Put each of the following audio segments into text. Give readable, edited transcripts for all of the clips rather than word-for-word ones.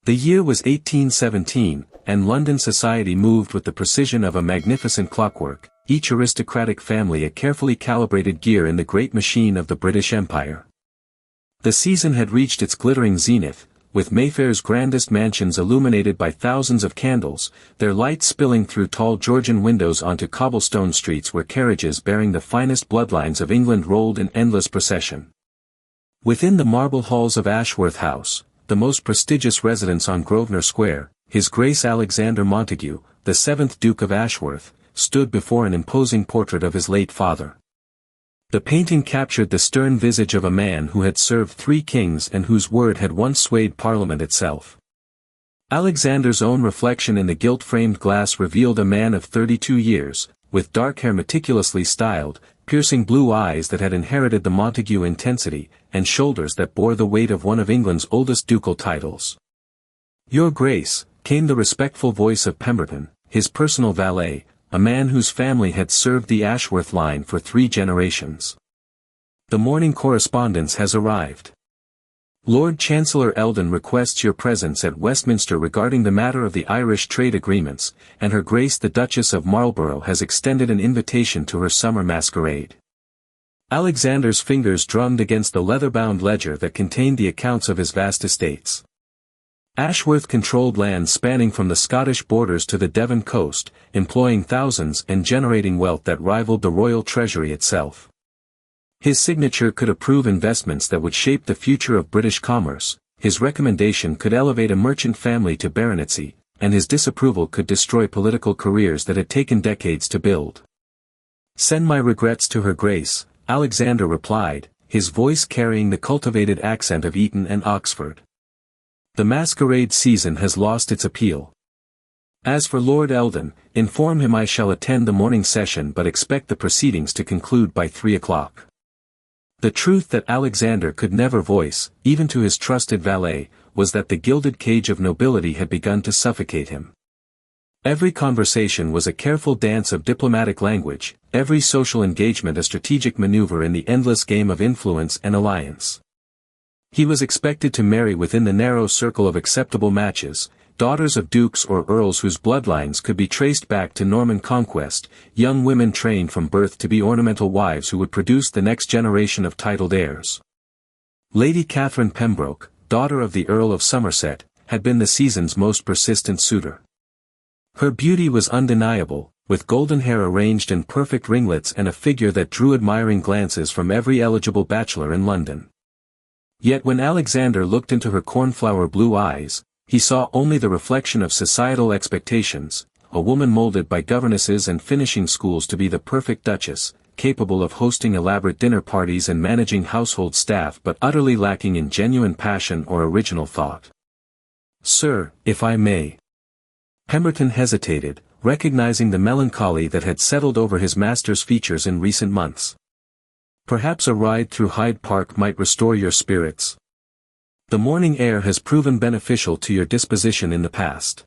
The year was 1817, and London society moved with the precision of a magnificent clockwork, each aristocratic family a carefully calibrated gear in the great machine of the British Empire. The season had reached its glittering zenith, with Mayfair's grandest mansions illuminated by thousands of candles, their lights spilling through tall Georgian windows onto cobblestone streets where carriages bearing the finest bloodlines of England rolled in endless procession. Within the marble halls of Ashworth House, the most prestigious residence on Grosvenor Square, His Grace Alexander Montague, the 7th Duke of Ashworth, stood before an imposing portrait of his late father. The painting captured the stern visage of a man who had served 3 kings and whose word had once swayed Parliament itself. Alexander's own reflection in the gilt-framed glass revealed a man of 32 years, with dark hair meticulously styled, piercing blue eyes that had inherited the Montague intensity, and shoulders that bore the weight of one of England's oldest ducal titles. "Your Grace," came the respectful voice of Pemberton, his personal valet, a man whose family had served the Ashworth line for 3 generations. "The morning correspondence has arrived. Lord Chancellor Eldon requests your presence at Westminster regarding the matter of the Irish trade agreements, and Her Grace the Duchess of Marlborough has extended an invitation to her summer masquerade." Alexander's fingers drummed against the leather-bound ledger that contained the accounts of his vast estates. Ashworth controlled lands spanning from the Scottish borders to the Devon coast, employing thousands and generating wealth that rivaled the royal treasury itself. His signature could approve investments that would shape the future of British commerce, his recommendation could elevate a merchant family to baronetcy, and his disapproval could destroy political careers that had taken decades to build. "Send my regrets to Her Grace," Alexander replied, his voice carrying the cultivated accent of Eton and Oxford. "The masquerade season has lost its appeal. As for Lord Eldon, inform him I shall attend the morning session but expect the proceedings to conclude by 3 o'clock." The truth that Alexander could never voice, even to his trusted valet, was that the gilded cage of nobility had begun to suffocate him. Every conversation was a careful dance of diplomatic language, every social engagement a strategic maneuver in the endless game of influence and alliance. He was expected to marry within the narrow circle of acceptable matches, daughters of dukes or earls whose bloodlines could be traced back to Norman conquest, young women trained from birth to be ornamental wives who would produce the next generation of titled heirs. Lady Catherine Pembroke, daughter of the Earl of Somerset, had been the season's most persistent suitor. Her beauty was undeniable, with golden hair arranged in perfect ringlets and a figure that drew admiring glances from every eligible bachelor in London. Yet when Alexander looked into her cornflower blue eyes, he saw only the reflection of societal expectations, a woman molded by governesses and finishing schools to be the perfect duchess, capable of hosting elaborate dinner parties and managing household staff but utterly lacking in genuine passion or original thought. "Sir, if I may." Pemberton hesitated, recognizing the melancholy that had settled over his master's features in recent months. "Perhaps a ride through Hyde Park might restore your spirits. The morning air has proven beneficial to your disposition in the past."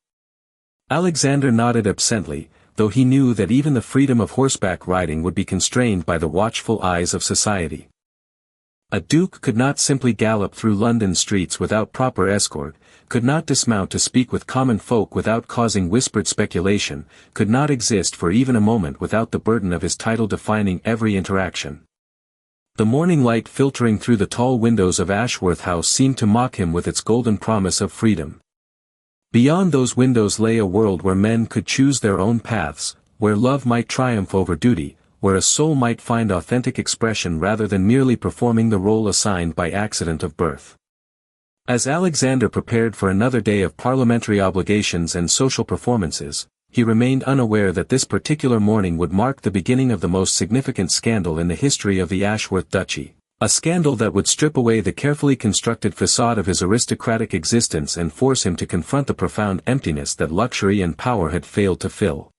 Alexander nodded absently, though he knew that even the freedom of horseback riding would be constrained by the watchful eyes of society. A duke could not simply gallop through London streets without proper escort, could not dismount to speak with common folk without causing whispered speculation, could not exist for even a moment without the burden of his title defining every interaction. The morning light filtering through the tall windows of Ashworth House seemed to mock him with its golden promise of freedom. Beyond those windows lay a world where men could choose their own paths, where love might triumph over duty, where a soul might find authentic expression rather than merely performing the role assigned by accident of birth. As Alexander prepared for another day of parliamentary obligations and social performances, he remained unaware that this particular morning would mark the beginning of the most significant scandal in the history of the Ashworth Duchy, a scandal that would strip away the carefully constructed facade of his aristocratic existence and force him to confront the profound emptiness that luxury and power had failed to fill.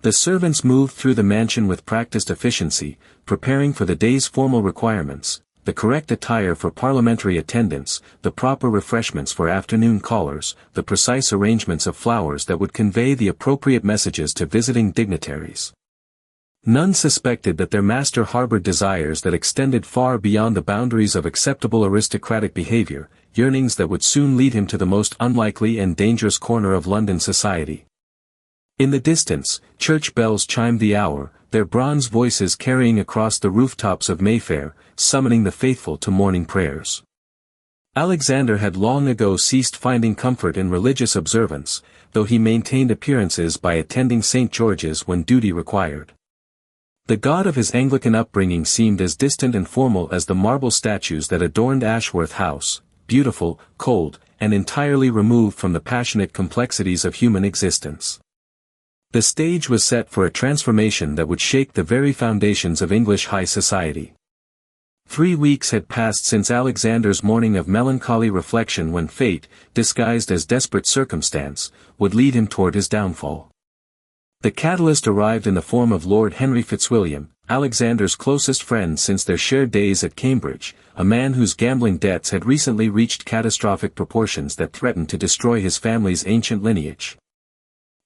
The servants moved through the mansion with practiced efficiency, preparing for the day's formal requirements, the correct attire for parliamentary attendance, the proper refreshments for afternoon callers, the precise arrangements of flowers that would convey the appropriate messages to visiting dignitaries. None suspected that their master harbored desires that extended far beyond the boundaries of acceptable aristocratic behavior, yearnings that would soon lead him to the most unlikely and dangerous corner of London society. In the distance, church bells chimed the hour, their bronze voices carrying across the rooftops of Mayfair, summoning the faithful to morning prayers. Alexander had long ago ceased finding comfort in religious observance, though he maintained appearances by attending St. George's when duty required. The god of his Anglican upbringing seemed as distant and formal as the marble statues that adorned Ashworth House, beautiful, cold, and entirely removed from the passionate complexities of human existence. The stage was set for a transformation that would shake the very foundations of English high society. 3 weeks had passed since Alexander's morning of melancholy reflection when fate, disguised as desperate circumstance, would lead him toward his downfall. The catalyst arrived in the form of Lord Henry Fitzwilliam, Alexander's closest friend since their shared days at Cambridge, a man whose gambling debts had recently reached catastrophic proportions that threatened to destroy his family's ancient lineage.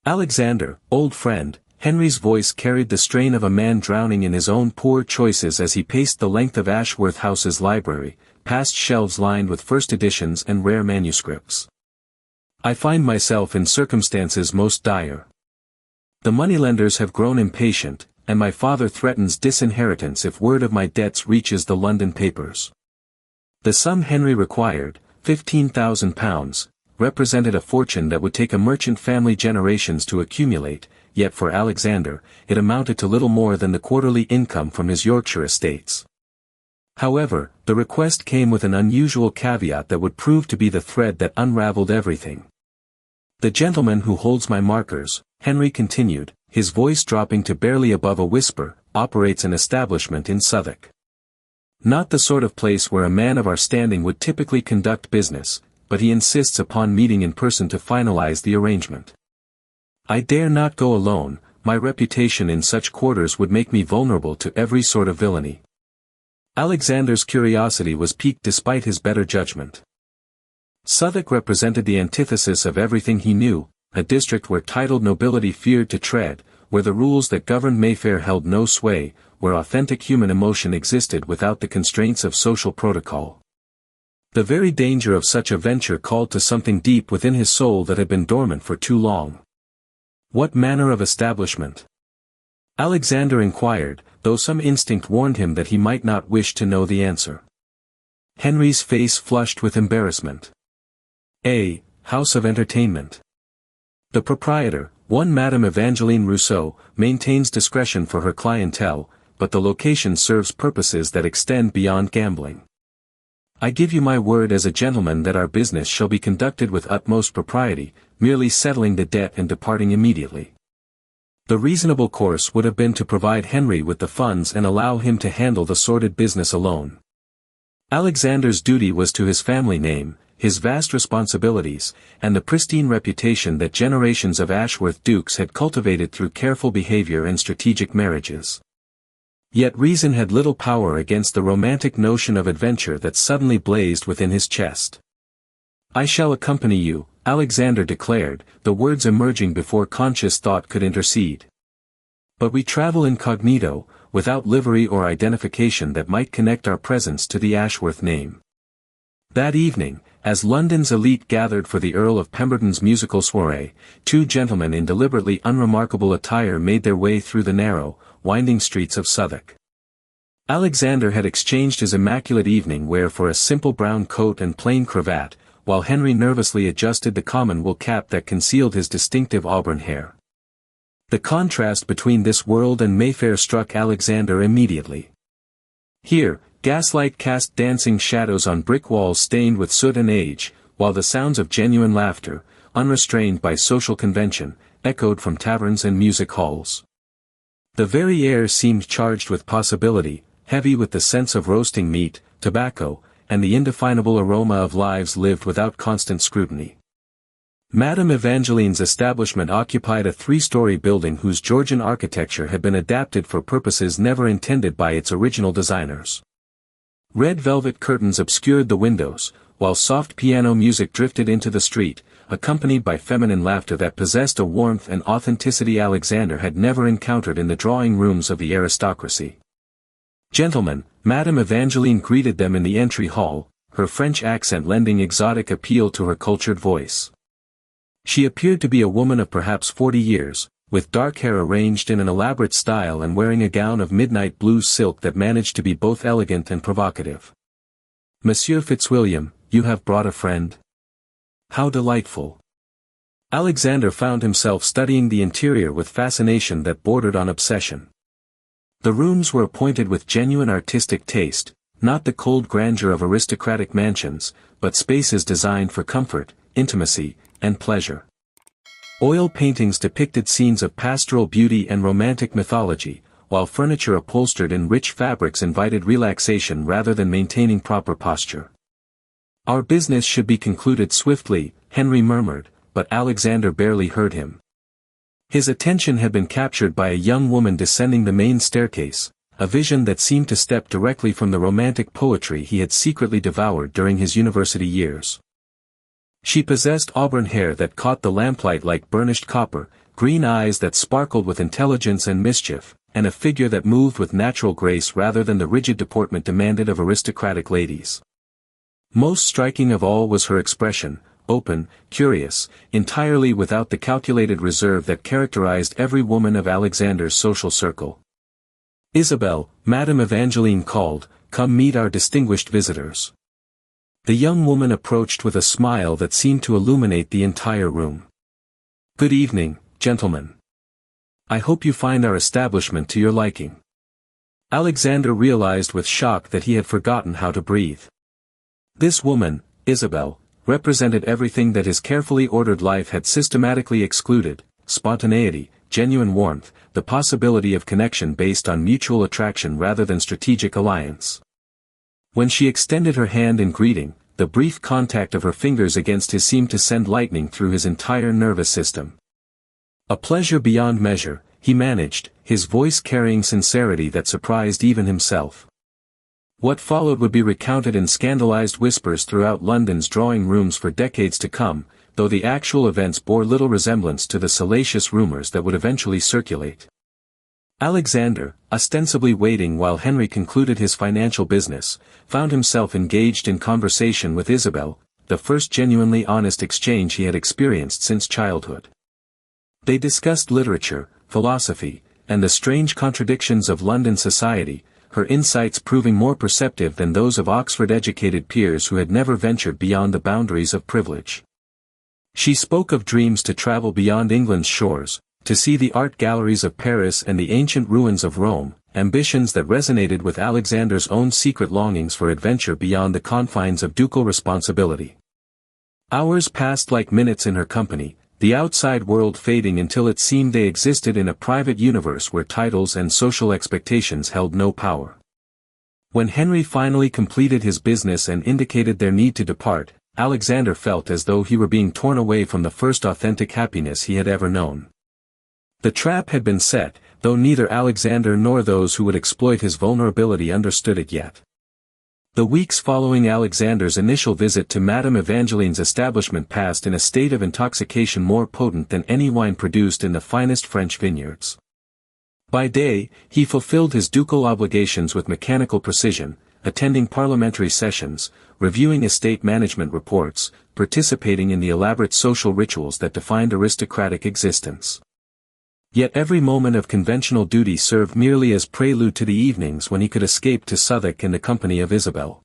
"Alexander, old friend," Henry's voice carried the strain of a man drowning in his own poor choices as he paced the length of Ashworth House's library, past shelves lined with first editions and rare manuscripts. "I find myself in circumstances most dire. The moneylenders have grown impatient, and my father threatens disinheritance if word of my debts reaches the London papers." The sum Henry required, £15,000, represented a fortune that would take a merchant family generations to accumulate, yet for Alexander, it amounted to little more than the quarterly income from his Yorkshire estates. However, the request came with an unusual caveat that would prove to be the thread that unraveled everything. "The gentleman who holds my markers," Henry continued, his voice dropping to barely above a whisper, "operates an establishment in Southwark. Not the sort of place where a man of our standing would typically conduct business, but he insists upon meeting in person to finalize the arrangement. I dare not go alone, my reputation in such quarters would make me vulnerable to every sort of villainy." Alexander's curiosity was piqued despite his better judgment. Southwark represented the antithesis of everything he knew, a district where titled nobility feared to tread, where the rules that governed Mayfair held no sway, where authentic human emotion existed without the constraints of social protocol. The very danger of such a venture called to something deep within his soul that had been dormant for too long. "What manner of establishment?" Alexander inquired, though some instinct warned him that he might not wish to know the answer. Henry's face flushed with embarrassment. "A house of entertainment. The proprietor, one Madame Evangeline Rousseau, maintains discretion for her clientele, but the location serves purposes that extend beyond gambling. I give you my word as a gentleman that our business shall be conducted with utmost propriety, merely settling the debt and departing immediately." The reasonable course would have been to provide Henry with the funds and allow him to handle the sordid business alone. Alexander's duty was to his family name, his vast responsibilities, and the pristine reputation that generations of Ashworth dukes had cultivated through careful behavior and strategic marriages. Yet reason had little power against the romantic notion of adventure that suddenly blazed within his chest. "I shall accompany you," Alexander declared, the words emerging before conscious thought could intercede. "But we travel incognito, without livery or identification that might connect our presence to the Ashworth name." That evening, as London's elite gathered for the Earl of Pemberton's musical soirée, 2 gentlemen in deliberately unremarkable attire made their way through the narrow, winding streets of Southwark. Alexander had exchanged his immaculate evening wear for a simple brown coat and plain cravat, while Henry nervously adjusted the common wool cap that concealed his distinctive auburn hair. The contrast between this world and Mayfair struck Alexander immediately. Here, gaslight cast dancing shadows on brick walls stained with soot and age, while the sounds of genuine laughter, unrestrained by social convention, echoed from taverns and music halls. The very air seemed charged with possibility, heavy with the sense of roasting meat, tobacco, and the indefinable aroma of lives lived without constant scrutiny. Madame Evangeline's establishment occupied a 3-story building whose Georgian architecture had been adapted for purposes never intended by its original designers. Red velvet curtains obscured the windows, while soft piano music drifted into the street, accompanied by feminine laughter that possessed a warmth and authenticity Alexander had never encountered in the drawing rooms of the aristocracy. "Gentlemen," Madame Evangeline greeted them in the entry hall, her French accent lending exotic appeal to her cultured voice. She appeared to be a woman of perhaps 40 years, with dark hair arranged in an elaborate style and wearing a gown of midnight blue silk that managed to be both elegant and provocative. "Monsieur Fitzwilliam, you have brought a friend? How delightful." Alexander found himself studying the interior with fascination that bordered on obsession. The rooms were appointed with genuine artistic taste, not the cold grandeur of aristocratic mansions, but spaces designed for comfort, intimacy, and pleasure. Oil paintings depicted scenes of pastoral beauty and romantic mythology, while furniture upholstered in rich fabrics invited relaxation rather than maintaining proper posture. "Our business should be concluded swiftly," Henry murmured, but Alexander barely heard him. His attention had been captured by a young woman descending the main staircase, a vision that seemed to step directly from the romantic poetry he had secretly devoured during his university years. She possessed auburn hair that caught the lamplight like burnished copper, green eyes that sparkled with intelligence and mischief, and a figure that moved with natural grace rather than the rigid deportment demanded of aristocratic ladies. Most striking of all was her expression, open, curious, entirely without the calculated reserve that characterized every woman of Alexander's social circle. "Isabelle," Madame Evangeline called, "come meet our distinguished visitors." The young woman approached with a smile that seemed to illuminate the entire room. "Good evening, gentlemen. I hope you find our establishment to your liking." Alexander realized with shock that he had forgotten how to breathe. This woman, Isabelle, represented everything that his carefully ordered life had systematically excluded: spontaneity, genuine warmth, the possibility of connection based on mutual attraction rather than strategic alliance. When she extended her hand in greeting, the brief contact of her fingers against his seemed to send lightning through his entire nervous system. "A pleasure beyond measure," he managed, his voice carrying sincerity that surprised even himself. What followed would be recounted in scandalized whispers throughout London's drawing rooms for decades to come, though the actual events bore little resemblance to the salacious rumors that would eventually circulate. Alexander, ostensibly waiting while Henry concluded his financial business, found himself engaged in conversation with Isabelle, the first genuinely honest exchange he had experienced since childhood. They discussed literature, philosophy, and the strange contradictions of London society, her insights proving more perceptive than those of Oxford-educated peers who had never ventured beyond the boundaries of privilege. She spoke of dreams to travel beyond England's shores, to see the art galleries of Paris and the ancient ruins of Rome, ambitions that resonated with Alexander's own secret longings for adventure beyond the confines of ducal responsibility. Hours passed like minutes in her company, the outside world fading until it seemed they existed in a private universe where titles and social expectations held no power. When Henry finally completed his business and indicated their need to depart, Alexander felt as though he were being torn away from the first authentic happiness he had ever known. The trap had been set, though neither Alexander nor those who would exploit his vulnerability understood it yet. The weeks following Alexander's initial visit to Madame Evangeline's establishment passed in a state of intoxication more potent than any wine produced in the finest French vineyards. By day, he fulfilled his ducal obligations with mechanical precision, attending parliamentary sessions, reviewing estate management reports, participating in the elaborate social rituals that defined aristocratic existence. Yet every moment of conventional duty served merely as prelude to the evenings when he could escape to Southwark in the company of Isabelle.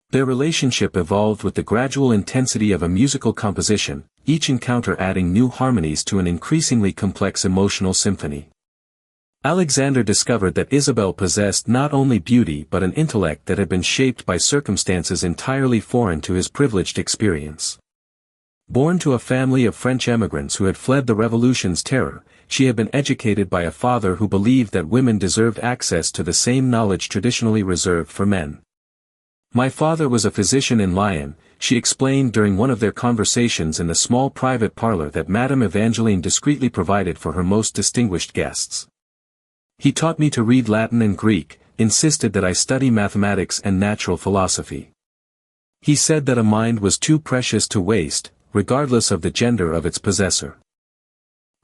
Their relationship evolved with the gradual intensity of a musical composition, each encounter adding new harmonies to an increasingly complex emotional symphony. Alexander discovered that Isabelle possessed not only beauty but an intellect that had been shaped by circumstances entirely foreign to his privileged experience. Born to a family of French emigrants who had fled the Revolution's terror, she had been educated by a father who believed that women deserved access to the same knowledge traditionally reserved for men. "My father was a physician in Lyon," she explained during one of their conversations in the small private parlor that Madame Evangeline discreetly provided for her most distinguished guests. "He taught me to read Latin and Greek, insisted that I study mathematics and natural philosophy. He said that a mind was too precious to waste, regardless of the gender of its possessor."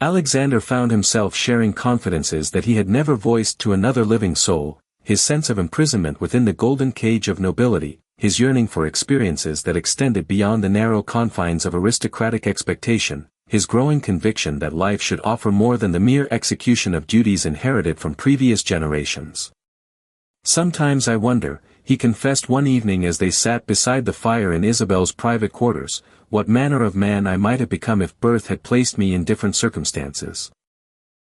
Alexander found himself sharing confidences that he had never voiced to another living soul, his sense of imprisonment within the golden cage of nobility, his yearning for experiences that extended beyond the narrow confines of aristocratic expectation, his growing conviction that life should offer more than the mere execution of duties inherited from previous generations. "Sometimes I wonder," he confessed one evening as they sat beside the fire in Isabelle's private quarters, "what manner of man I might have become if birth had placed me in different circumstances.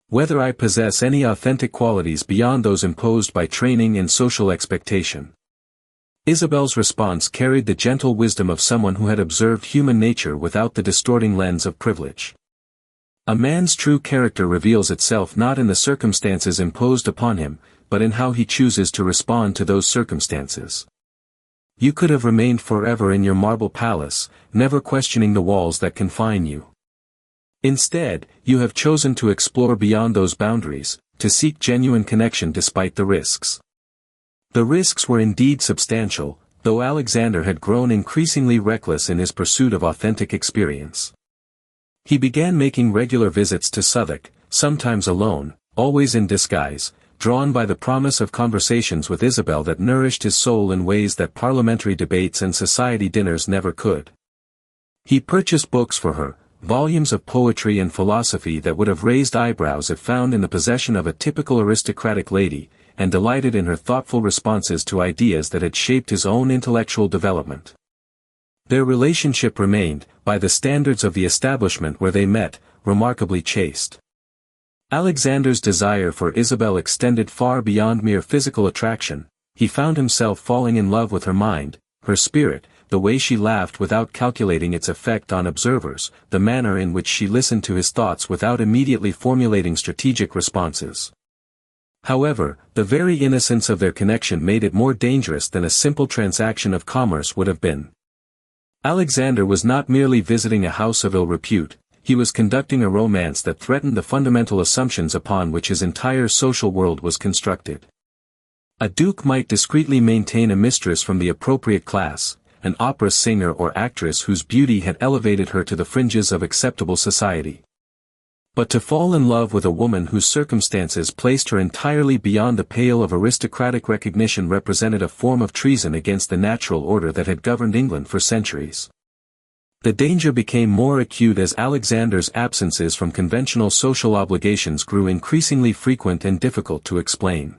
Whether I possess any authentic qualities beyond those imposed by training and social expectation." Isabelle's response carried the gentle wisdom of someone who had observed human nature without the distorting lens of privilege. A man's true character reveals itself not in the circumstances imposed upon him, but in how he chooses to respond to those circumstances. You could have remained forever in your marble palace, never questioning the walls that confine you. Instead, you have chosen to explore beyond those boundaries, to seek genuine connection despite the risks. The risks were indeed substantial, though Alexander had grown increasingly reckless in his pursuit of authentic experience. He began making regular visits to Southwark, sometimes alone, always in disguise, drawn by the promise of conversations with Isabelle that nourished his soul in ways that parliamentary debates and society dinners never could. He purchased books for her, volumes of poetry and philosophy that would have raised eyebrows if found in the possession of a typical aristocratic lady, and delighted in her thoughtful responses to ideas that had shaped his own intellectual development. Their relationship remained, by the standards of the establishment where they met, remarkably chaste. Alexander's desire for Isabelle extended far beyond mere physical attraction. He found himself falling in love with her mind, her spirit, the way she laughed without calculating its effect on observers, the manner in which she listened to his thoughts without immediately formulating strategic responses. However, the very innocence of their connection made it more dangerous than a simple transaction of commerce would have been. Alexander was not merely visiting a house of ill repute, he was conducting a romance that threatened the fundamental assumptions upon which his entire social world was constructed. A duke might discreetly maintain a mistress from the appropriate class, an opera singer or actress whose beauty had elevated her to the fringes of acceptable society. But to fall in love with a woman whose circumstances placed her entirely beyond the pale of aristocratic recognition represented a form of treason against the natural order that had governed England for centuries. The danger became more acute as Alexander's absences from conventional social obligations grew increasingly frequent and difficult to explain.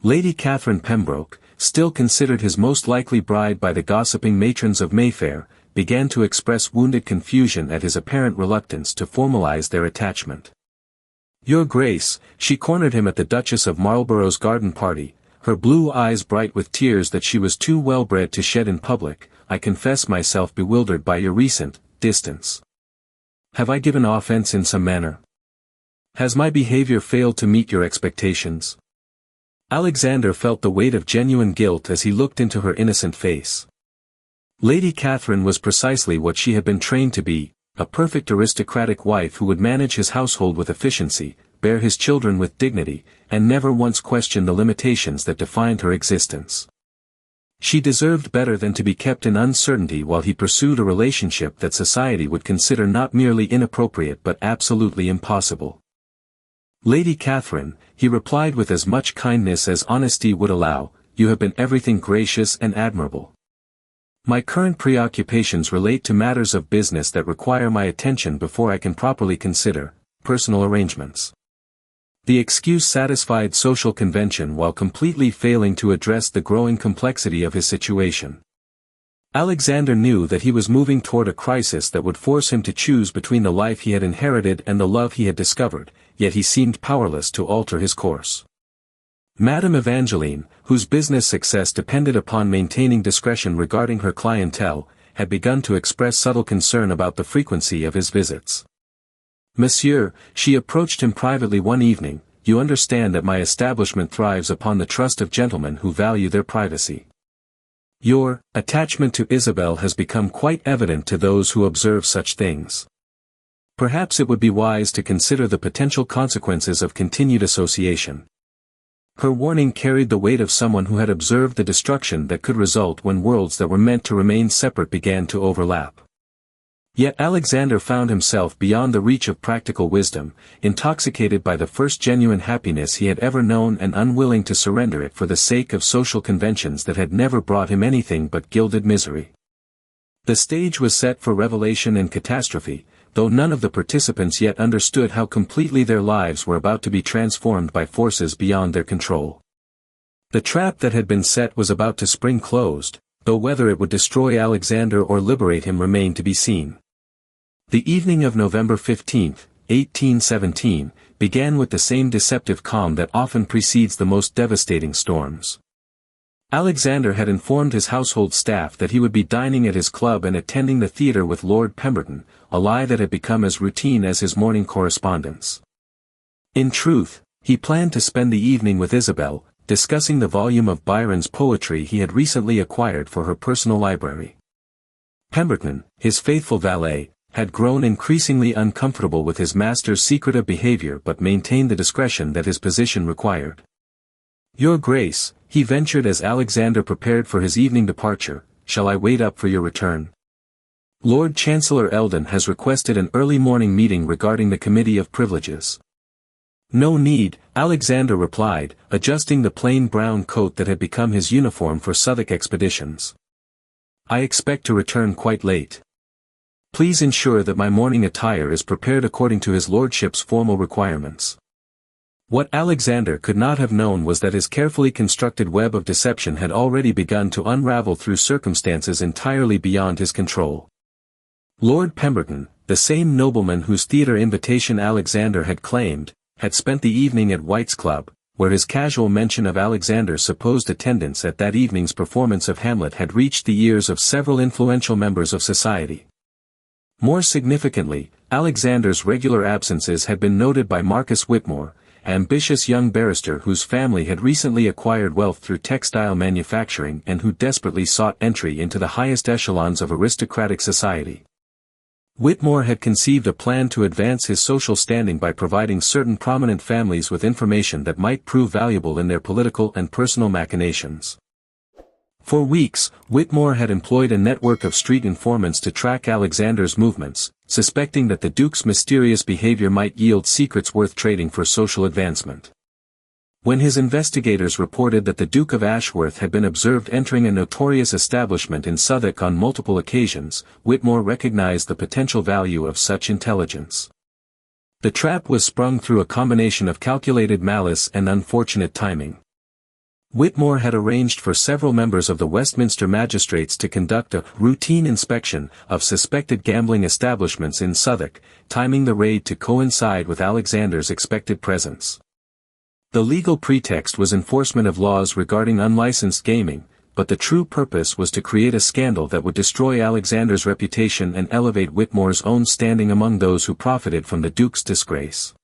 Lady Catherine Pembroke, still considered his most likely bride by the gossiping matrons of Mayfair, began to express wounded confusion at his apparent reluctance to formalize their attachment. "Your Grace," she cornered him at the Duchess of Marlborough's garden party, her blue eyes bright with tears that she was too well-bred to shed in public, "I confess myself bewildered by your recent distance. Have I given offense in some manner? Has my behavior failed to meet your expectations?" Alexander felt the weight of genuine guilt as he looked into her innocent face. Lady Catherine was precisely what she had been trained to be, a perfect aristocratic wife who would manage his household with efficiency, bear his children with dignity, and never once question the limitations that defined her existence. She deserved better than to be kept in uncertainty while he pursued a relationship that society would consider not merely inappropriate but absolutely impossible. "Lady Catherine," he replied with as much kindness as honesty would allow, "you have been everything gracious and admirable. My current preoccupations relate to matters of business that require my attention before I can properly consider personal arrangements." The excuse satisfied social convention while completely failing to address the growing complexity of his situation. Alexander knew that he was moving toward a crisis that would force him to choose between the life he had inherited and the love he had discovered, yet he seemed powerless to alter his course. Madame Evangeline, whose business success depended upon maintaining discretion regarding her clientele, had begun to express subtle concern about the frequency of his visits. "Monsieur," she approached him privately one evening, "you understand that my establishment thrives upon the trust of gentlemen who value their privacy. Your attachment to Isabelle has become quite evident to those who observe such things. Perhaps it would be wise to consider the potential consequences of continued association." Her warning carried the weight of someone who had observed the destruction that could result when worlds that were meant to remain separate began to overlap. Yet Alexander found himself beyond the reach of practical wisdom, intoxicated by the first genuine happiness he had ever known and unwilling to surrender it for the sake of social conventions that had never brought him anything but gilded misery. The stage was set for revelation and catastrophe, though none of the participants yet understood how completely their lives were about to be transformed by forces beyond their control. The trap that had been set was about to spring closed, though whether it would destroy Alexander or liberate him remained to be seen. The evening of November 15, 1817, began with the same deceptive calm that often precedes the most devastating storms. Alexander had informed his household staff that he would be dining at his club and attending the theatre with Lord Pemberton, a lie that had become as routine as his morning correspondence. In truth, he planned to spend the evening with Isabelle, discussing the volume of Byron's poetry he had recently acquired for her personal library. Pemberton, his faithful valet, had grown increasingly uncomfortable with his master's secretive behavior but maintained the discretion that his position required. "Your Grace," he ventured as Alexander prepared for his evening departure, "shall I wait up for your return? Lord Chancellor Eldon has requested an early morning meeting regarding the Committee of Privileges." "No need," Alexander replied, adjusting the plain brown coat that had become his uniform for Southwark expeditions. "I expect to return quite late. Please ensure that my morning attire is prepared according to his lordship's formal requirements." What Alexander could not have known was that his carefully constructed web of deception had already begun to unravel through circumstances entirely beyond his control. Lord Pemberton, the same nobleman whose theatre invitation Alexander had claimed, had spent the evening at White's Club, where his casual mention of Alexander's supposed attendance at that evening's performance of Hamlet had reached the ears of several influential members of society. More significantly, Alexander's regular absences had been noted by Marcus Whitmore, an ambitious young barrister whose family had recently acquired wealth through textile manufacturing and who desperately sought entry into the highest echelons of aristocratic society. Whitmore had conceived a plan to advance his social standing by providing certain prominent families with information that might prove valuable in their political and personal machinations. For weeks, Whitmore had employed a network of street informants to track Alexander's movements, suspecting that the Duke's mysterious behavior might yield secrets worth trading for social advancement. When his investigators reported that the Duke of Ashworth had been observed entering a notorious establishment in Southwark on multiple occasions, Whitmore recognized the potential value of such intelligence. The trap was sprung through a combination of calculated malice and unfortunate timing. Whitmore had arranged for several members of the Westminster magistrates to conduct a routine inspection of suspected gambling establishments in Southwark, timing the raid to coincide with Alexander's expected presence. The legal pretext was enforcement of laws regarding unlicensed gaming, but the true purpose was to create a scandal that would destroy Alexander's reputation and elevate Whitmore's own standing among those who profited from the Duke's disgrace.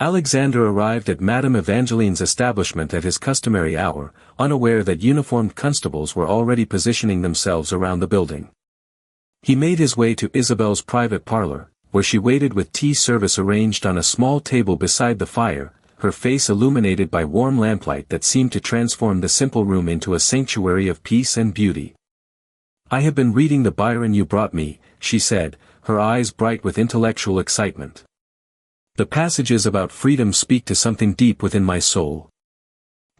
Alexander arrived at Madame Evangeline's establishment at his customary hour, unaware that uniformed constables were already positioning themselves around the building. He made his way to Isabelle's private parlor, where she waited with tea service arranged on a small table beside the fire, her face illuminated by warm lamplight that seemed to transform the simple room into a sanctuary of peace and beauty. "I have been reading the Byron you brought me," she said, her eyes bright with intellectual excitement. "The passages about freedom speak to something deep within my soul.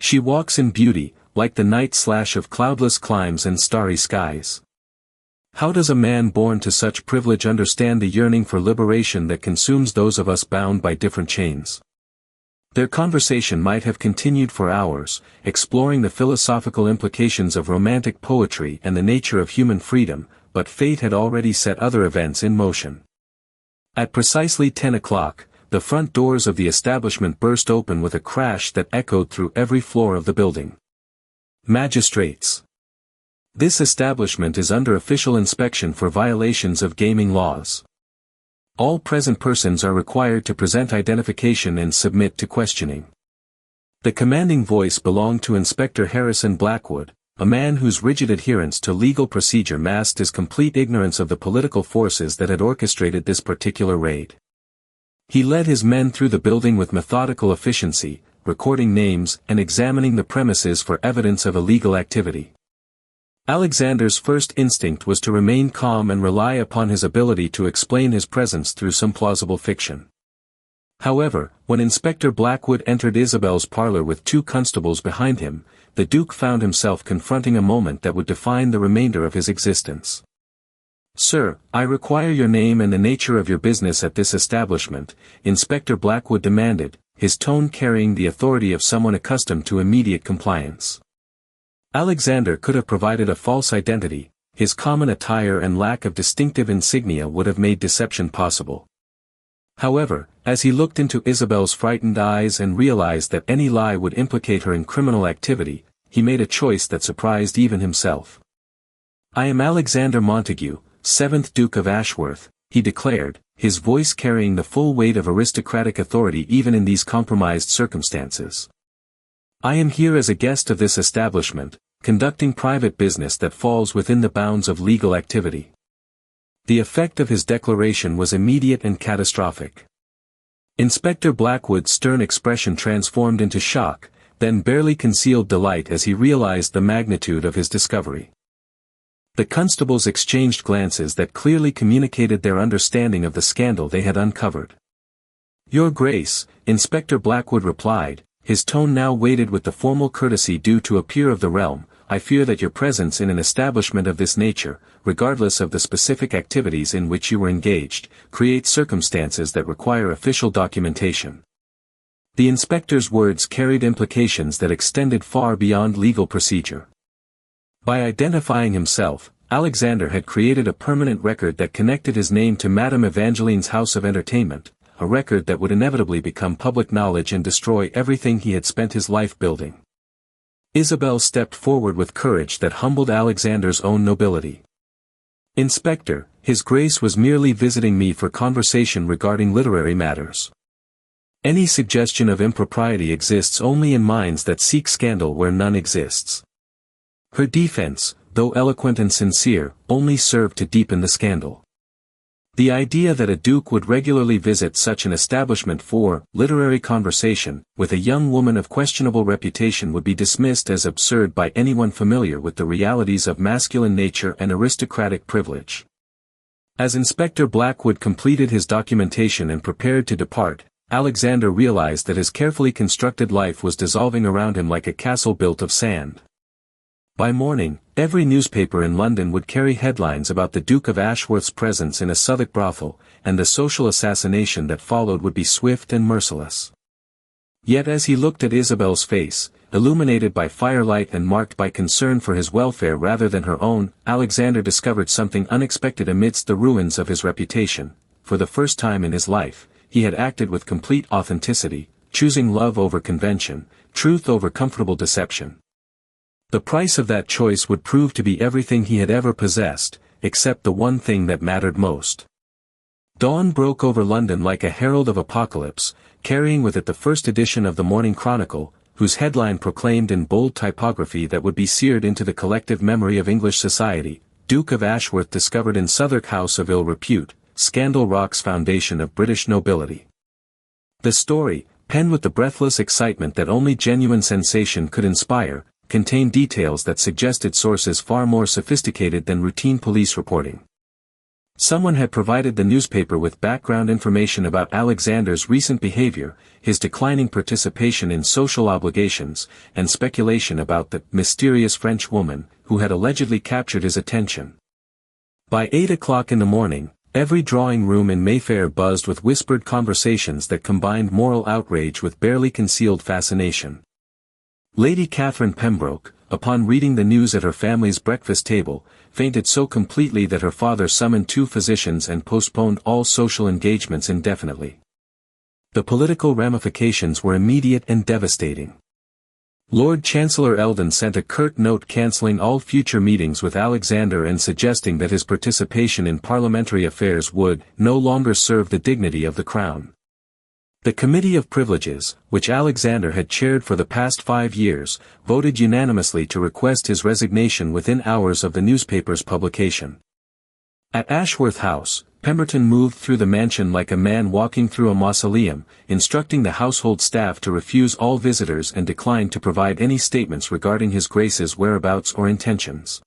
She walks in beauty, like the night slash of cloudless climes and starry skies. How does a man born to such privilege understand the yearning for liberation that consumes those of us bound by different chains?" Their conversation might have continued for hours, exploring the philosophical implications of romantic poetry and the nature of human freedom, but fate had already set other events in motion. At precisely 10 o'clock, the front doors of the establishment burst open with a crash that echoed through every floor of the building. "Magistrates. This establishment is under official inspection for violations of gaming laws. All present persons are required to present identification and submit to questioning." The commanding voice belonged to Inspector Harrison Blackwood, a man whose rigid adherence to legal procedure masked his complete ignorance of the political forces that had orchestrated this particular raid. He led his men through the building with methodical efficiency, recording names and examining the premises for evidence of illegal activity. Alexander's first instinct was to remain calm and rely upon his ability to explain his presence through some plausible fiction. However, when Inspector Blackwood entered Isabelle's parlor with 2 constables behind him, the Duke found himself confronting a moment that would define the remainder of his existence. "Sir, I require your name and the nature of your business at this establishment," Inspector Blackwood demanded, his tone carrying the authority of someone accustomed to immediate compliance. Alexander could have provided a false identity, his common attire and lack of distinctive insignia would have made deception possible. However, as he looked into Isabelle's frightened eyes and realized that any lie would implicate her in criminal activity, he made a choice that surprised even himself. "I am Alexander Montague, 7th Duke of Ashworth," he declared, his voice carrying the full weight of aristocratic authority even in these compromised circumstances. "I am here as a guest of this establishment, conducting private business that falls within the bounds of legal activity." The effect of his declaration was immediate and catastrophic. Inspector Blackwood's stern expression transformed into shock, then barely concealed delight as he realized the magnitude of his discovery. The constables exchanged glances that clearly communicated their understanding of the scandal they had uncovered. "Your Grace," Inspector Blackwood replied, his tone now weighted with the formal courtesy due to a peer of the realm, "I fear that your presence in an establishment of this nature, regardless of the specific activities in which you were engaged, creates circumstances that require official documentation." The inspector's words carried implications that extended far beyond legal procedure. By identifying himself, Alexander had created a permanent record that connected his name to Madame Evangeline's house of entertainment, a record that would inevitably become public knowledge and destroy everything he had spent his life building. Isabelle stepped forward with courage that humbled Alexander's own nobility. "Inspector, His Grace was merely visiting me for conversation regarding literary matters. Any suggestion of impropriety exists only in minds that seek scandal where none exists." Her defense, though eloquent and sincere, only served to deepen the scandal. The idea that a duke would regularly visit such an establishment for literary conversation with a young woman of questionable reputation would be dismissed as absurd by anyone familiar with the realities of masculine nature and aristocratic privilege. As Inspector Blackwood completed his documentation and prepared to depart, Alexander realized that his carefully constructed life was dissolving around him like a castle built of sand. By morning, every newspaper in London would carry headlines about the Duke of Ashworth's presence in a Southwark brothel, and the social assassination that followed would be swift and merciless. Yet as he looked at Isabelle's face, illuminated by firelight and marked by concern for his welfare rather than her own, Alexander discovered something unexpected amidst the ruins of his reputation. For the first time in his life, he had acted with complete authenticity, choosing love over convention, truth over comfortable deception. The price of that choice would prove to be everything he had ever possessed, except the one thing that mattered most. Dawn broke over London like a herald of apocalypse, carrying with it the first edition of the Morning Chronicle, whose headline proclaimed in bold typography that would be seared into the collective memory of English society, "Duke of Ashworth discovered in Southwark house of ill repute, scandal rocks foundation of British nobility." The story, penned with the breathless excitement that only genuine sensation could inspire, contained details that suggested sources far more sophisticated than routine police reporting. Someone had provided the newspaper with background information about Alexander's recent behavior, his declining participation in social obligations, and speculation about the mysterious French woman who had allegedly captured his attention. By 8 o'clock in the morning, every drawing room in Mayfair buzzed with whispered conversations that combined moral outrage with barely concealed fascination. Lady Catherine Pembroke, upon reading the news at her family's breakfast table, fainted so completely that her father summoned 2 physicians and postponed all social engagements indefinitely. The political ramifications were immediate and devastating. Lord Chancellor Eldon sent a curt note cancelling all future meetings with Alexander and suggesting that his participation in parliamentary affairs would no longer serve the dignity of the crown. The Committee of Privileges, which Alexander had chaired for the past 5 years, voted unanimously to request his resignation within hours of the newspaper's publication. At Ashworth House, Pemberton moved through the mansion like a man walking through a mausoleum, instructing the household staff to refuse all visitors and decline to provide any statements regarding His Grace's whereabouts or intentions.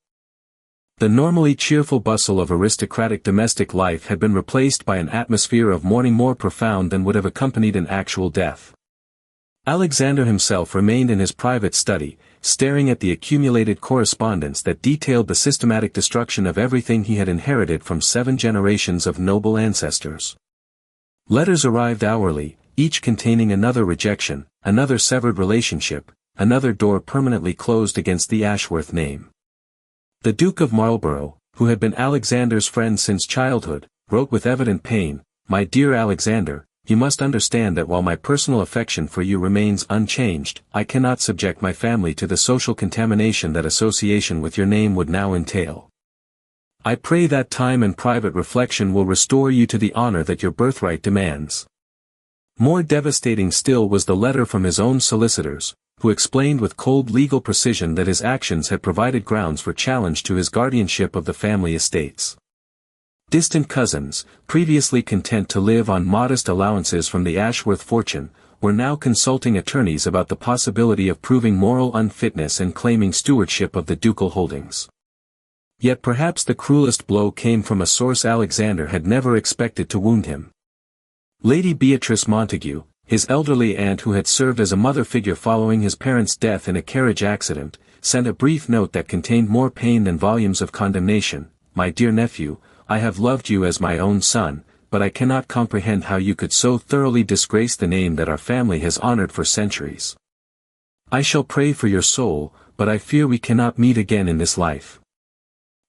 The normally cheerful bustle of aristocratic domestic life had been replaced by an atmosphere of mourning more profound than would have accompanied an actual death. Alexander himself remained in his private study, staring at the accumulated correspondence that detailed the systematic destruction of everything he had inherited from 7 generations of noble ancestors. Letters arrived hourly, each containing another rejection, another severed relationship, another door permanently closed against the Ashworth name. The Duke of Marlborough, who had been Alexander's friend since childhood, wrote with evident pain, "My dear Alexander, you must understand that while my personal affection for you remains unchanged, I cannot subject my family to the social contamination that association with your name would now entail. I pray that time and private reflection will restore you to the honor that your birthright demands." More devastating still was the letter from his own solicitors, who explained with cold legal precision that his actions had provided grounds for challenge to his guardianship of the family estates. Distant cousins, previously content to live on modest allowances from the Ashworth fortune, were now consulting attorneys about the possibility of proving moral unfitness and claiming stewardship of the ducal holdings. Yet perhaps the cruelest blow came from a source Alexander had never expected to wound him. Lady Beatrice Montague, his elderly aunt who had served as a mother figure following his parents' death in a carriage accident, sent a brief note that contained more pain than volumes of condemnation. "My dear nephew, I have loved you as my own son, but I cannot comprehend how you could so thoroughly disgrace the name that our family has honored for centuries. I shall pray for your soul, but I fear we cannot meet again in this life."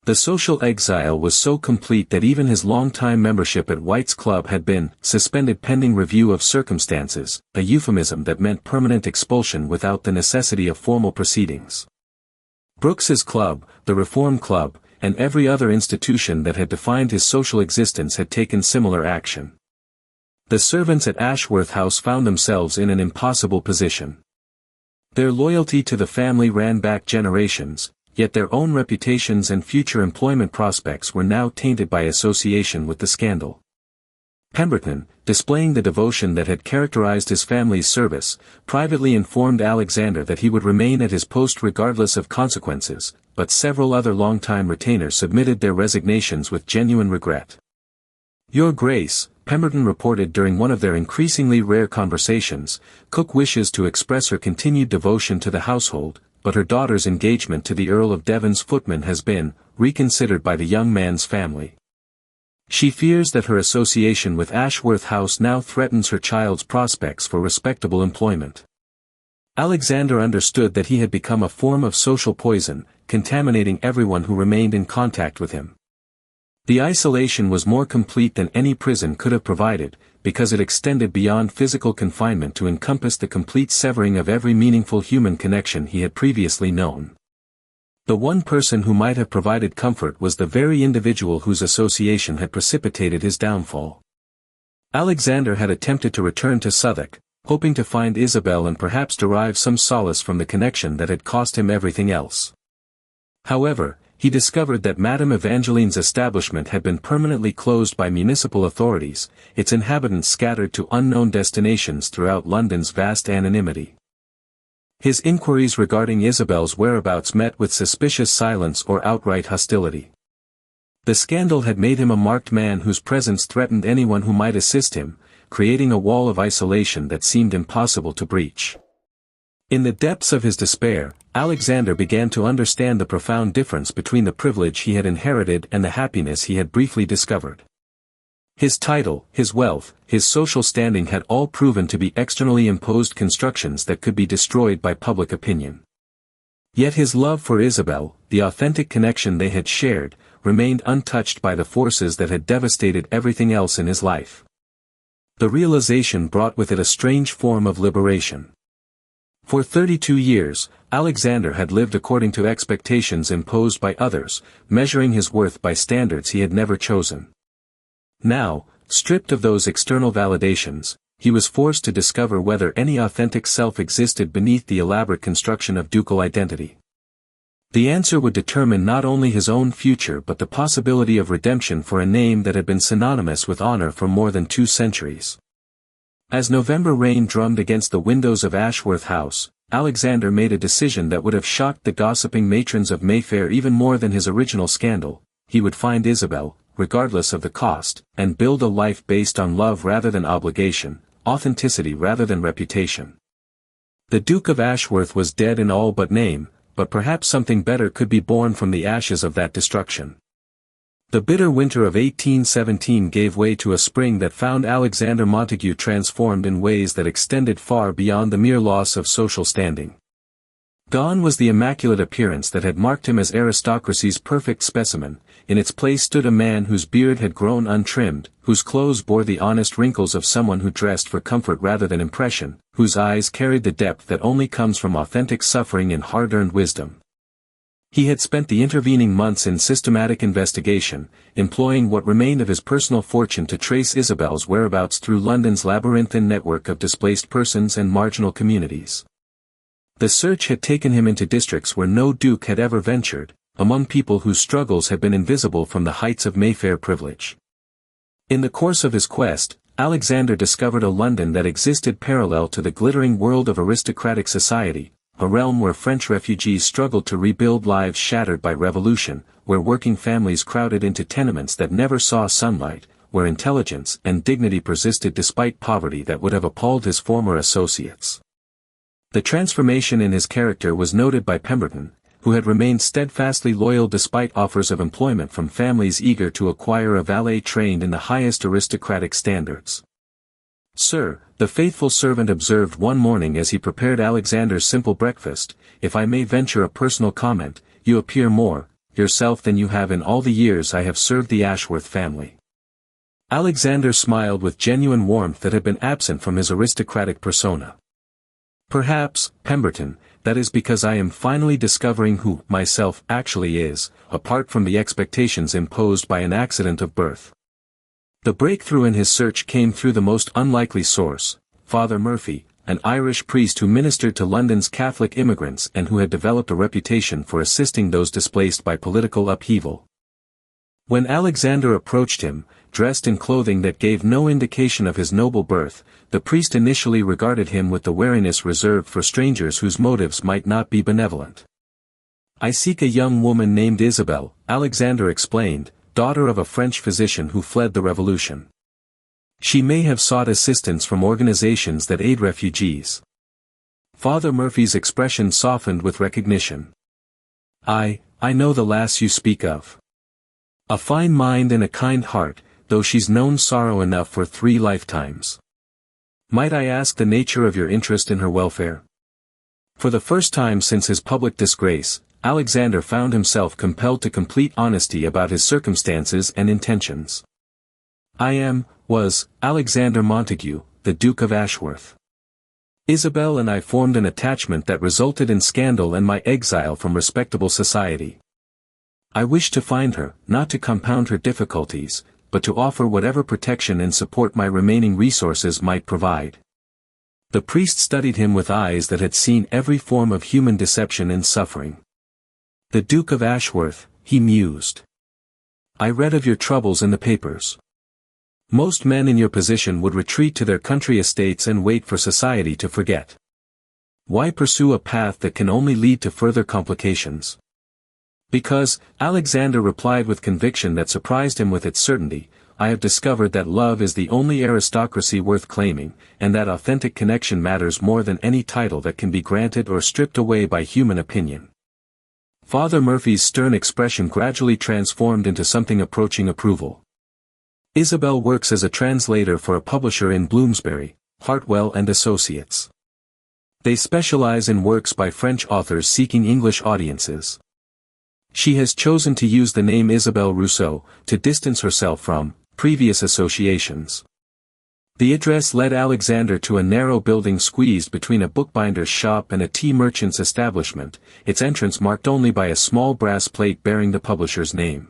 The social exile was so complete that even his long-time membership at White's Club had been suspended pending review of circumstances, a euphemism that meant permanent expulsion without the necessity of formal proceedings. Brooks's Club, the Reform Club, and every other institution that had defined his social existence had taken similar action. The servants at Ashworth House found themselves in an impossible position. Their loyalty to the family ran back generations, yet their own reputations and future employment prospects were now tainted by association with the scandal. Pemberton, displaying the devotion that had characterized his family's service, privately informed Alexander that he would remain at his post regardless of consequences, but several other long-time retainers submitted their resignations with genuine regret. "Your Grace," Pemberton reported during one of their increasingly rare conversations, "Cook wishes to express her continued devotion to the household, but her daughter's engagement to the Earl of Devon's footman has been reconsidered by the young man's family. She fears that her association with Ashworth House now threatens her child's prospects for respectable employment." Alexander understood that he had become a form of social poison, contaminating everyone who remained in contact with him. The isolation was more complete than any prison could have provided, because it extended beyond physical confinement to encompass the complete severing of every meaningful human connection he had previously known. The one person who might have provided comfort was the very individual whose association had precipitated his downfall. Alexander had attempted to return to Southwark, hoping to find Isabelle and perhaps derive some solace from the connection that had cost him everything else. However, he discovered that Madame Evangeline's establishment had been permanently closed by municipal authorities, its inhabitants scattered to unknown destinations throughout London's vast anonymity. His inquiries regarding Isabelle's whereabouts met with suspicious silence or outright hostility. The scandal had made him a marked man whose presence threatened anyone who might assist him, creating a wall of isolation that seemed impossible to breach. In the depths of his despair, Alexander began to understand the profound difference between the privilege he had inherited and the happiness he had briefly discovered. His title, his wealth, his social standing had all proven to be externally imposed constructions that could be destroyed by public opinion. Yet his love for Isabelle, the authentic connection they had shared, remained untouched by the forces that had devastated everything else in his life. The realization brought with it a strange form of liberation. For 32 years, Alexander had lived according to expectations imposed by others, measuring his worth by standards he had never chosen. Now, stripped of those external validations, he was forced to discover whether any authentic self existed beneath the elaborate construction of ducal identity. The answer would determine not only his own future but the possibility of redemption for a name that had been synonymous with honor for more than 2 centuries. As November rain drummed against the windows of Ashworth House, Alexander made a decision that would have shocked the gossiping matrons of Mayfair even more than his original scandal. He would find Isabelle, regardless of the cost, and build a life based on love rather than obligation, authenticity rather than reputation. The Duke of Ashworth was dead in all but name, but perhaps something better could be born from the ashes of that destruction. The bitter winter of 1817 gave way to a spring that found Alexander Montagu transformed in ways that extended far beyond the mere loss of social standing. Gone was the immaculate appearance that had marked him as aristocracy's perfect specimen. In its place stood a man whose beard had grown untrimmed, whose clothes bore the honest wrinkles of someone who dressed for comfort rather than impression, whose eyes carried the depth that only comes from authentic suffering and hard-earned wisdom. He had spent the intervening months in systematic investigation, employing what remained of his personal fortune to trace Isabelle's whereabouts through London's labyrinthine network of displaced persons and marginal communities. The search had taken him into districts where no duke had ever ventured, among people whose struggles had been invisible from the heights of Mayfair privilege. In the course of his quest, Alexander discovered a London that existed parallel to the glittering world of aristocratic society, a realm where French refugees struggled to rebuild lives shattered by revolution, where working families crowded into tenements that never saw sunlight, where intelligence and dignity persisted despite poverty that would have appalled his former associates. The transformation in his character was noted by Pemberton, who had remained steadfastly loyal despite offers of employment from families eager to acquire a valet trained in the highest aristocratic standards. "Sir," the faithful servant observed one morning as he prepared Alexander's simple breakfast, "if I may venture a personal comment, you appear more yourself than you have in all the years I have served the Ashworth family." Alexander smiled with genuine warmth that had been absent from his aristocratic persona. "Perhaps, Pemberton, that is because I am finally discovering who myself actually is, apart from the expectations imposed by an accident of birth." The breakthrough in his search came through the most unlikely source, Father Murphy, an Irish priest who ministered to London's Catholic immigrants and who had developed a reputation for assisting those displaced by political upheaval. When Alexander approached him, dressed in clothing that gave no indication of his noble birth, the priest initially regarded him with the wariness reserved for strangers whose motives might not be benevolent. "I seek a young woman named Isabelle," Alexander explained, "daughter of a French physician who fled the revolution. She may have sought assistance from organizations that aid refugees." Father Murphy's expression softened with recognition. I know the lass you speak of. A fine mind and a kind heart, though she's known sorrow enough for 3 lifetimes. Might I ask the nature of your interest in her welfare?" For the first time since his public disgrace, Alexander found himself compelled to complete honesty about his circumstances and intentions. "I was Alexander Montagu, the Duke of Ashworth. Isabelle and I formed an attachment that resulted in scandal and my exile from respectable society. I wish to find her, not to compound her difficulties, but to offer whatever protection and support my remaining resources might provide." The priest studied him with eyes that had seen every form of human deception and suffering. "The Duke of Ashworth," he mused. "I read of your troubles in the papers. Most men in your position would retreat to their country estates and wait for society to forget. Why pursue a path that can only lead to further complications?" "Because," Alexander replied with conviction that surprised him with its certainty, "I have discovered that love is the only aristocracy worth claiming, and that authentic connection matters more than any title that can be granted or stripped away by human opinion." Father Murphy's stern expression gradually transformed into something approaching approval. "Isabelle works as a translator for a publisher in Bloomsbury, Hartwell and Associates. They specialize in works by French authors seeking English audiences. She has chosen to use the name Isabelle Rousseau, to distance herself from previous associations." The address led Alexander to a narrow building squeezed between a bookbinder's shop and a tea merchant's establishment, its entrance marked only by a small brass plate bearing the publisher's name.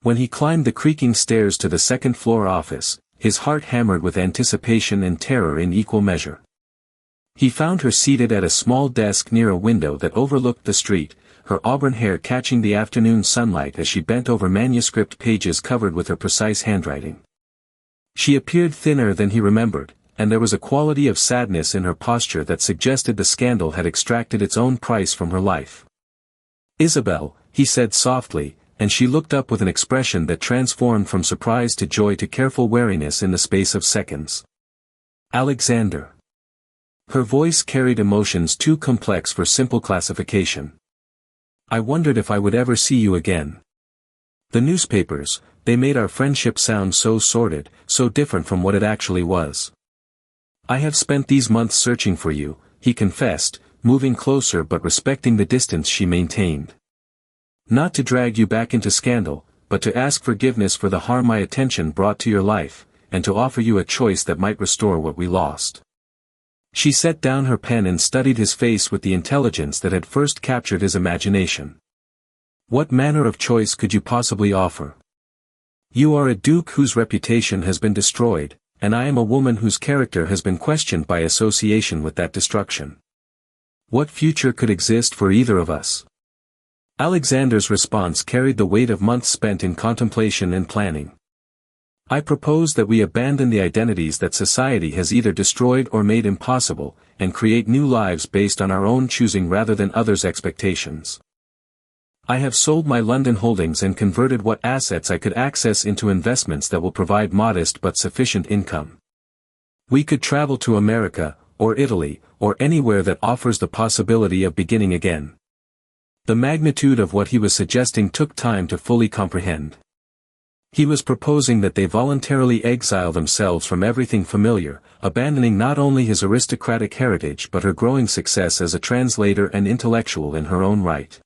When he climbed the creaking stairs to the second-floor office, his heart hammered with anticipation and terror in equal measure. He found her seated at a small desk near a window that overlooked the street, her auburn hair catching the afternoon sunlight as she bent over manuscript pages covered with her precise handwriting. She appeared thinner than he remembered, and there was a quality of sadness in her posture that suggested the scandal had extracted its own price from her life. "Isabelle," he said softly, and she looked up with an expression that transformed from surprise to joy to careful wariness in the space of seconds. "Alexander." Her voice carried emotions too complex for simple classification. "I wondered if I would ever see you again. The newspapers, they made our friendship sound so sordid, so different from what it actually was. I have spent these months searching for you," he confessed, moving closer but respecting the distance she maintained. "Not to drag you back into scandal, but to ask forgiveness for the harm my attention brought to your life, and to offer you a choice that might restore what we lost." She set down her pen and studied his face with the intelligence that had first captured his imagination. "What manner of choice could you possibly offer? You are a duke whose reputation has been destroyed, and I am a woman whose character has been questioned by association with that destruction. What future could exist for either of us?" Alexander's response carried the weight of months spent in contemplation and planning. "I propose that we abandon the identities that society has either destroyed or made impossible, and create new lives based on our own choosing rather than others' expectations. I have sold my London holdings and converted what assets I could access into investments that will provide modest but sufficient income. We could travel to America, or Italy, or anywhere that offers the possibility of beginning again." The magnitude of what he was suggesting took time to fully comprehend. He was proposing that they voluntarily exile themselves from everything familiar, abandoning not only his aristocratic heritage but her growing success as a translator and intellectual in her own right.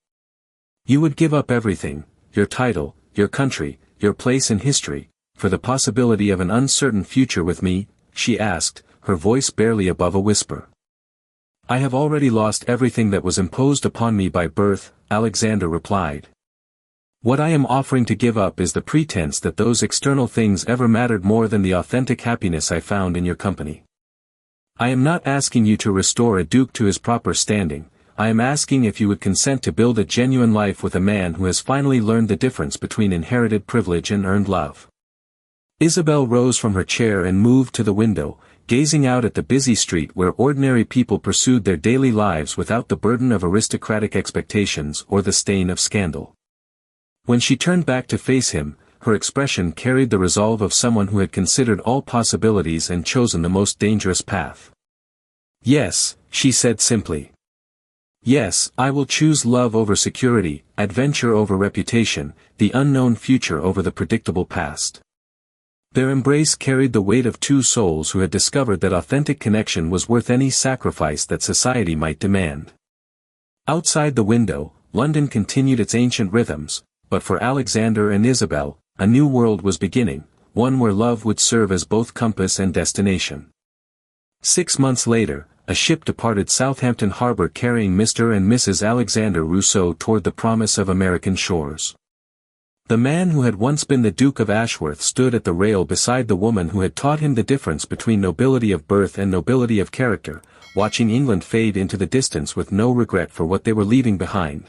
"You would give up everything, your title, your country, your place in history, for the possibility of an uncertain future with me?" she asked, her voice barely above a whisper. "I have already lost everything that was imposed upon me by birth," Alexander replied. "What I am offering to give up is the pretense that those external things ever mattered more than the authentic happiness I found in your company. I am not asking you to restore a duke to his proper standing, I am asking if you would consent to build a genuine life with a man who has finally learned the difference between inherited privilege and earned love." Isabelle rose from her chair and moved to the window, gazing out at the busy street where ordinary people pursued their daily lives without the burden of aristocratic expectations or the stain of scandal. When she turned back to face him, her expression carried the resolve of someone who had considered all possibilities and chosen the most dangerous path. "Yes," she said simply. "Yes, I will choose love over security, adventure over reputation, the unknown future over the predictable past." Their embrace carried the weight of two souls who had discovered that authentic connection was worth any sacrifice that society might demand. Outside the window, London continued its ancient rhythms, but for Alexander and Isabelle, a new world was beginning, one where love would serve as both compass and destination. 6 months later, a ship departed Southampton Harbor carrying Mr. and Mrs. Alexander Rousseau toward the promise of American shores. The man who had once been the Duke of Ashworth stood at the rail beside the woman who had taught him the difference between nobility of birth and nobility of character, watching England fade into the distance with no regret for what they were leaving behind.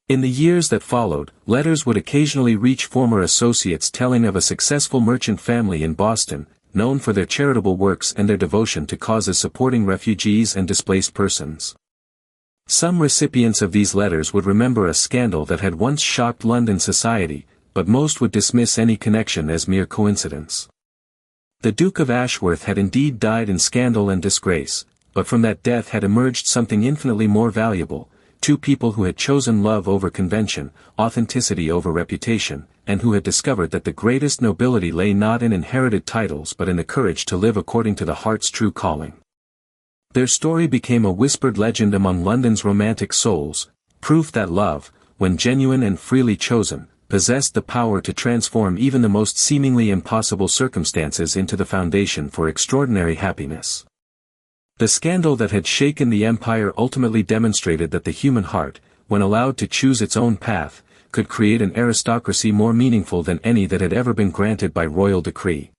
In the years that followed, letters would occasionally reach former associates telling of a successful merchant family in Boston, known for their charitable works and their devotion to causes supporting refugees and displaced persons. Some recipients of these letters would remember a scandal that had once shocked London society, but most would dismiss any connection as mere coincidence. The Duke of Ashworth had indeed died in scandal and disgrace, but from that death had emerged something infinitely more valuable: two people who had chosen love over convention, authenticity over reputation, and who had discovered that the greatest nobility lay not in inherited titles but in the courage to live according to the heart's true calling. Their story became a whispered legend among London's romantic souls, proof that love, when genuine and freely chosen, possessed the power to transform even the most seemingly impossible circumstances into the foundation for extraordinary happiness. The scandal that had shaken the empire ultimately demonstrated that the human heart, when allowed to choose its own path, could create an aristocracy more meaningful than any that had ever been granted by royal decree.